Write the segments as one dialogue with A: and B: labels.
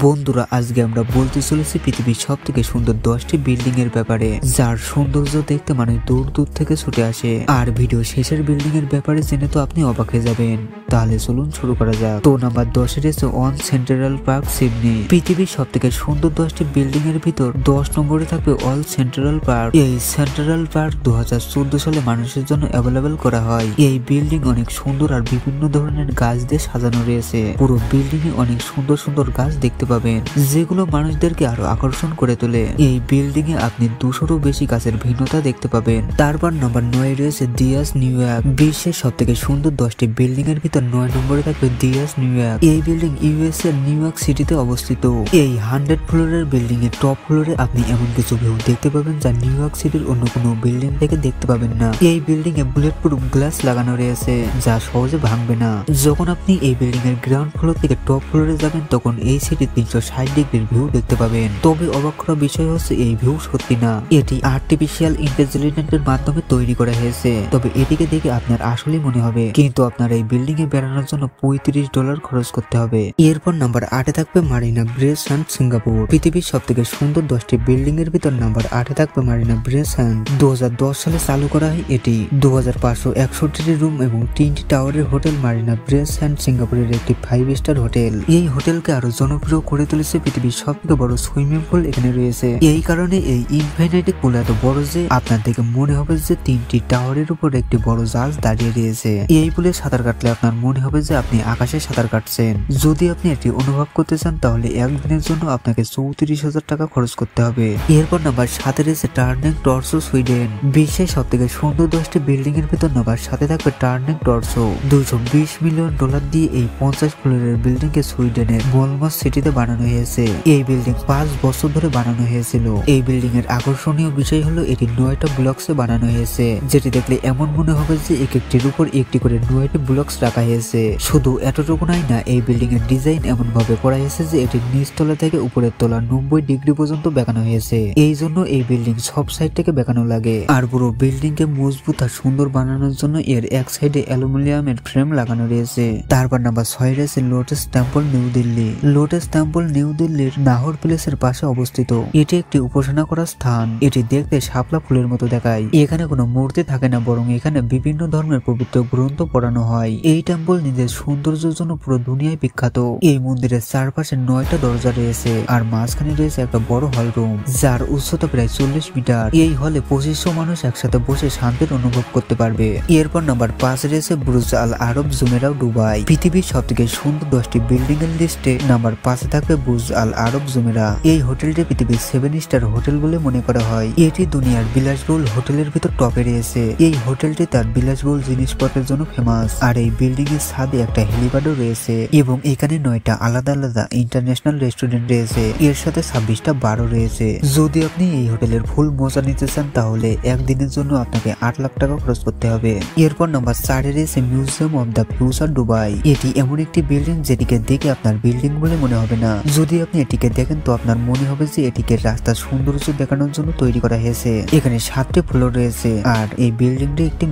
A: বন্ধুরা, আজকে আমরা বলতে চলেছি পৃথিবীর সব থেকে সুন্দর 10টি বিল্ডিং এর ব্যাপারে, যার সৌন্দর্য দেখতে মানুষ দূর দূর থেকে ছুটে আসে। আর ভিডিও শেষের বিল্ডিং এর ব্যাপারে জেনে তো আপনি অবাক হয়ে যাবেন। তাহলে চলুন শুরু করা যাক। তো নাম্বার 10 এ রয়েছে ওয়ান সেন্ট্রাল পার্ক সিডনি। পৃথিবীর সব থেকে সুন্দর 10টি বিল্ডিং এর ভিতর 10 নম্বরে থাকবে অল সেন্ট্রাল পার্ক। এই সেন্ট্রাল পার্ক 2014 সালে মানুষের জন্য অ্যাভেলেবেল করা হয়। এই বিল্ডিং অনেক সুন্দর আর বিভিন্ন ধরনের গাছ দিয়ে সাজানো রয়েছে। পুরো বিল্ডিং এ অনেক সুন্দর সুন্দর গাছ দেখতে পাবেন, যেগুলো মানুষদেরকে আরো আকর্ষণ করে তোলে। এই বিল্ডিং এ আপনি 200-রও বেশি গাছের ভিন্নতা দেখতে পাবেন। তারপর নাম্বার 9 রয়েছে দিয়াস নিউ ইয়র্ক। বিশ্বের সব থেকে সুন্দর 10টি বিল্ডিং এর ভিতর 9 নম্বরে থাকবে দিয়াস নিউ ইয়র্ক। এই বিল্ডিং ইউএস এর নিউ ইয়র্ক সিটিতে অবস্থিত। এই 100 ফ্লোরের বিল্ডিং এর টপ ফ্লোরে আপনি এমন কিছু ভিউ দেখতে পাবেন যা নিউ ইয়র্ক সিটির অন্য কোনো বিল্ডিং থেকে দেখতে পাবেন না। এই বিল্ডিং এ বুলেট প্রুফ গ্লাস লাগানো রয়েছে, যা সহজে ভাঙবে না। যখন আপনি এই বিল্ডিং এর গ্রাউন্ড ফ্লোর থেকে টপ ফ্লোরে যাবেন, তখন এই সিটি 360 ডিগ্রির ভিউ দেখতে পাবেন। তবে অবাক করা বিষয় হচ্ছে এই ভিউ সত্যি না, এটি আর্টিফিশিয়াল ইন্টেলিজেন্সের মাধ্যমে তৈরি করা হয়েছে। তবে এটিকে দেখে আপনার আসলেই মনে হবে, কিন্তু আপনার এই বিল্ডিং এ বেড়ানোর জন্য $35 খরচ করতে হবে। এরপর নাম্বার 8 এ থাকবে মারিনা বে স্যান্ডস সিঙ্গাপুর। পৃথিবীর সব থেকে সুন্দর 10টি বিল্ডিং এর ভিতর নাম্বার 8 এ থাকবে মারিনা বে স্যান্ডস। 2010 সালে চালু করা হয় এটি। 2561 রুম এবং 3টি টাওয়ারের হোটেল মারিনা বে স্যান্ডস সিঙ্গাপুরের একটি 5 স্টার হোটেল। এই হোটেলকে আরো জনপ্রিয় করে তুলেছে পৃথিবীর সব থেকে বড় সুইমিং পুল এখানে রয়েছে। এই কারণে এই ইনফিনিটি পুল এত বড় যে আপনার দেখে মনে হবে যে 3টি টাওয়ারের উপর একটি বড় জাহাজ দাঁড়িয়ে রয়েছে। এই পুলে সাঁতার কাটলে আপনার মনে হবে যে আপনি আকাশে সাঁতার কাটছেন। যদি আপনি এটি অনুভব করতে চান, তাহলে একদিনের জন্য আপনাকে 34,000 টাকা খরচ করতে হবে। এরপর নাম্বার 7 এ রয়েছে টার্নিং টর্সো সুইডেন। বিশ্বের সব থেকে সুন্দর 10টি বিল্ডিং এর ভিতর নাম্বার 7 এ থাকবে টার্নিং টর্সো। $220 মিলিয়ন দিয়ে এই 50 ফ্লোরের বিল্ডিং কে সুইডেনের মলমস সিটিতে বানানো হয়েছে। এই বিল্ডিং 5 বছর ধরে বানানো হয়েছিল। এই বিল্ডিং এর আকর্ষণীয় বিষয় হলো এটি 9টা ব্লকসে বানানো হয়েছে, যেটি দেখলে এমন মনে হবে যে এক একটির উপর একটি করে 9টি ব্লকস রাখা হয়েছে। শুধু এতটুকু না, এই বিল্ডিং এর ডিজাইন এমন ভাবে করা হয়েছে যে এটি নিচতলা থেকে উপরের তলা 90 ডিগ্রি পর্যন্ত বেঁকানো হয়েছে। এই জন্য এই বিল্ডিং সব সাইড থেকে বেঁকানো লাগে। আর পুরো বিল্ডিং কে মজবুত আর সুন্দর বানানোর জন্য এর এক সাইডে অ্যালুমিনিয়ামের ফ্রেম লাগানো রয়েছে। তারপর নাম্বার 6 রয়েছে lotus temple new Delhi. Lotus temple new দিল্লির নাহর প্লেসের পাশে অবস্থিত। এটি একটি উপাসনা করার স্থান। এটি দেখতে শাপলা ফুলের মতো দেখায়। এখানে কোনো মূর্তি থাকে না, বরং এখানে বিভিন্ন ধর্মের পবিত্র গ্রন্থ পড়ানো হয়। এই টেম্পল নিজের সৌন্দর্যের জন্য পুরো দুনিয়ায় বিখ্যাত। এই মন্দিরের চারপাশে 9টা দরজা রয়েছে, আর মাঝখানে রয়েছে একটা বড় হল রুম, যার উচ্চতা প্রায় 40 মিটার। এই হলে 2500 মানুষ একসাথে বসে শান্তির অনুভব করতে পারবে। এরপর নাম্বার 5 রয়েছে বুর্জ আল আরব জুমেরাহ দুবাই। পৃথিবীর সব থেকে সুন্দর 10টি বিল্ডিং এর লিস্টে নাম্বার 5 এ থাকবে বুর্জ আল আরব জুমেরাহ। এই হোটেলটি পৃথিবীর 7 স্টার হোটেল বলে মনে করা হয়। এটি দুনিয়ার বিলাসবহুল হোটেলের ভিতর টপে রয়েছে। এই হোটেলটি তার বিলাসবহুল জিনিসপত্রের জন্য ফেমাস। আর এই বিল্ডিং এর ছাদে একটা হেলিপ্যাডও রয়েছে, এবং এখানে 9টা আলাদা আলাদা ইন্টারন্যাশনাল রেস্টুরেন্ট রয়েছে। এর সাথে 26টা বারও রয়েছে। যদি আপনি এই হোটেলের ফুল মজা নিতে চান, তাহলে একদিনের জন্য আপনাকে 8 লাখ টাকা খরচ করতে হবে। এরপর নাম্বার 4 এ রয়েছে museum of the future Dubai. এটি এমন একটি বিল্ডিং যেটিকে দেখে আপনার বিল্ডিং বলে মনে হবে না। যদি আপনি এটিকে দেখেন, তো আপনার মনে হবে যে এটিকে রাস্তার সৌন্দর্য দেখানোর জন্য তৈরি করা হয়েছে। এখানে 7টি ফ্লোর রয়েছে, আর এই বিল্ডিংটি একটি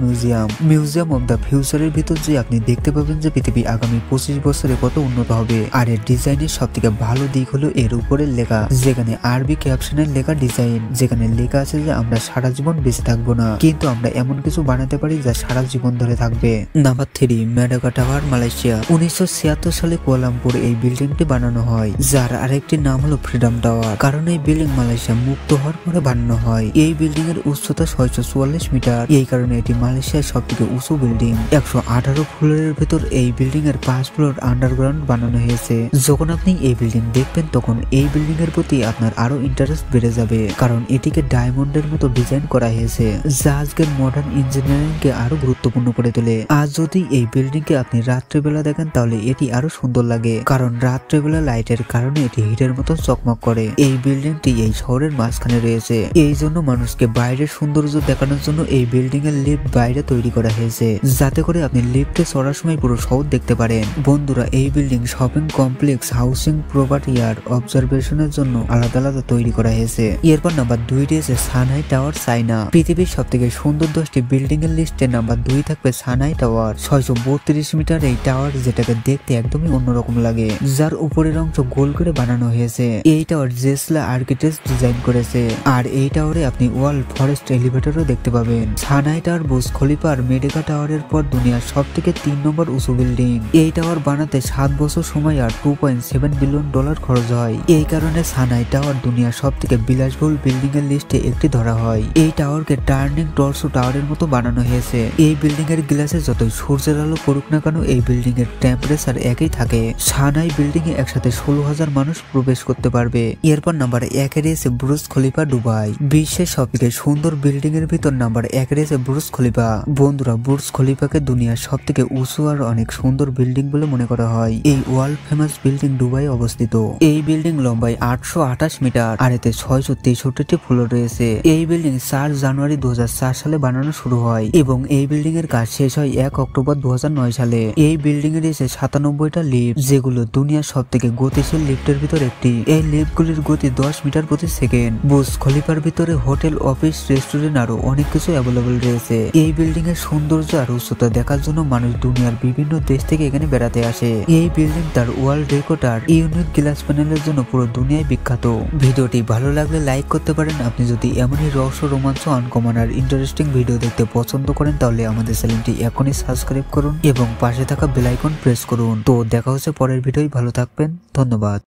A: মিউজিয়াম অব দ্য ফিউচারের ভিতর যে আপনি দেখতে পাবেন যে পৃথিবী আগামী 25 বছরে কত উন্নত হবে। আর এর ডিজাইনের সব থেকে ভালো দিক হলো এর উপরের লেখা, যেখানে আরবি ক্যাপশনের লেখা ডিজাইন, যেখানে লেখা আছে যে আমরা সারা জীবন বেঁচে থাকবো না, কিন্তু আমরা এমন কিছু বানাতে পারি যা সারা জীবন ধরে থাকবে। Number 3 মেডাকা tower Malaysia. 1976 সালে কুয়ালালামপুরে এই বিল্ডিংটি বানানো হয়, যার আরেকটি নাম হলো ফ্রিডম টাওয়ার, কারণ এই বিল্ডিং মালয়েশিয়া মুক্ত হওয়ার পরে বানানো হয়। এই বিল্ডিং এর উচ্চতা 644 মিটার। এই কারণে এটি মালয়েশিয়ার সব থেকে উঁচু বিল্ডিং। 118 ফ্লোরের ভেতর এই বিল্ডিং এর 5 ফ্লোর আন্ডারগ্রাউন্ড বানানো হয়েছে। যখন আপনি এই বিল্ডিং দেখবেন, তখন এই বিল্ডিং এর প্রতি আপনার আরো ইন্টারেস্ট বেড়ে যাবে, কারণ এটিকে ডায়মন্ডের মতো ডিজাইন করা হয়েছে, যা আজকের মডার্ন ইঞ্জিনিয়ারিং কে আরো গুরুত্বপূর্ণ করে তোলে। আজ যদি এই বিল্ডিং কে আপনি রাত্রেবেলা দেখেন, তাহলে এটি আরো সুন্দর লাগে, কারণ রাত্রেবেলা লাইটের কারণে এটি হিটের মতো চকমক করে। এই বিল্ডিংটি এই শহরের মাঝখানে রয়েছে। এই জন্য মানুষকে বাইরের সৌন্দর্য দেখানোর জন্য এই বিল্ডিং এর লিফট বাইরে তৈরি করা হয়েছে, যাতে করে আপনি লিফটে চড়ার সময় পুরো শহর দেখতে পারেন। বন্ধুরা, এই building shopping complex, housing property আর অবজারভেশনের জন্য আলাদা আলাদা তৈরি করা হয়েছে। এরপর নাম্বার 2 রয়েছে সানহাই টাওয়ার চায়না। পৃথিবীর সব থেকে সুন্দর 10টি বিল্ডিং এর লিস্টে নাম্বার 2 থাকবে সানহাই টাওয়ার। 632 মিটার এই টাওয়ার, যেটাকে দেখতে একদমই অন্যরকম লাগে, যার উপরের অংশ গোল করে বানানো হয়েছে। এই টাওয়ার জেসলা আর্কিটেক্ট ডিজাইন করেছে। আর এই টাওয়ারে আপনি ওয়ার্ল্ড ফরেস্ট এলিভেটরও দেখতে পাবেন। সানহাই টাওয়ার বুর্জ খলিফা আর মেডিকা টাওয়ারের পর দুনিয়ার সব থেকে 3 নম্বর উঁচু বিল্ডিং। এই টাওয়ার বানাতে 7 বছর সময় আর $2.7 বিলিয়ন খরচ হয়। এই কারণে সানহাই টাওয়ার দুনিয়ার সব থেকে বিলাসবহুল বিল্ডিং এর লিস্টে একটি ধরা হয়। এই টাওয়ারকে টার্নিং টর্সো টাওয়ারের মতো বানানো হয়েছে। এই বিল্ডিং এর গ্লাসে যতই সূর্যের আলো পড়ুক না কেন, এই বিল্ডিং এর টেম্পারেচার একই থাকে। সানহাই বিল্ডিং এ একসাথে 16,000 মানুষ প্রবেশ করতে পারবে। এরপর নাম্বার 1 রয়েছে বুর্জ খলিফা দুবাই। বিশ্বের সবথেকে সুন্দর বিল্ডিং এর ভিতর নাম্বার 1 রয়েছে বুর্জ খলিফা। বন্ধুরা, বুর্জ খলিফাকে দুনিয়ার সব থেকে উঁচু আর অনেক সুন্দর বিল্ডিং বলে মনে করা হয়। এই ওয়ার্ল্ড ফেমাস বিল্ডিং দুবাই অবস্থিত। এই বিল্ডিং লম্বায় 828 মিটার আর এতে 663টি ফ্লোর রয়েছে। এই বিল্ডিং 4 জানুয়ারি 2004 সালে বানানো শুরু হয় এবং এই বিল্ডিং এর কাজ শেষ হয় 1 অক্টোবর 2009 সালে। এই বিল্ডিং এ রয়েছে 97টা লিফট, যেগুলো দুনিয়ার সব থেকে গতিশীল লিফটের ভিতর একটি। এই লিফটগুলির গতি 10 মিটার প্রতি সেকেন্ড। বুর্জ খলিফার ভিতরে হোটেল, অফিস, রেস্টুরেন্ট আরো অনেক কিছু অ্যাভেলেবল রয়েছে। এই বিল্ডিং এর সৌন্দর্য আর উচ্চতা দেখার জন্য মানুষ দুনিয়ার বিভিন্ন দেশ থেকে এখানে বেড়াতে আসে। এই বিল্ডিং তার ওয়ার্ল্ড রেকর্ড আর ইউনিক গ্লাস প্যানেলের জন্য পুরো দুনিয়ায় বিখ্যাত। ভিডিওটি ভালো লাগলে লাইক করতে পারেন। আপনি যদি এমনই রহস্য, রোমাঞ্চ, আনকমন আর ইন্টারেস্টিং ভিডিও দেখতে পছন্দ করেন, তাহলে আমাদের চ্যানেলটি এখনই সাবস্ক্রাইব করুন এবং পাশে থাকা বেল আইকন প্রেস করুন। তো দেখা হচ্ছে পরের ভিডিওয়। ভালো থাকবেন, ধন্যবাদ।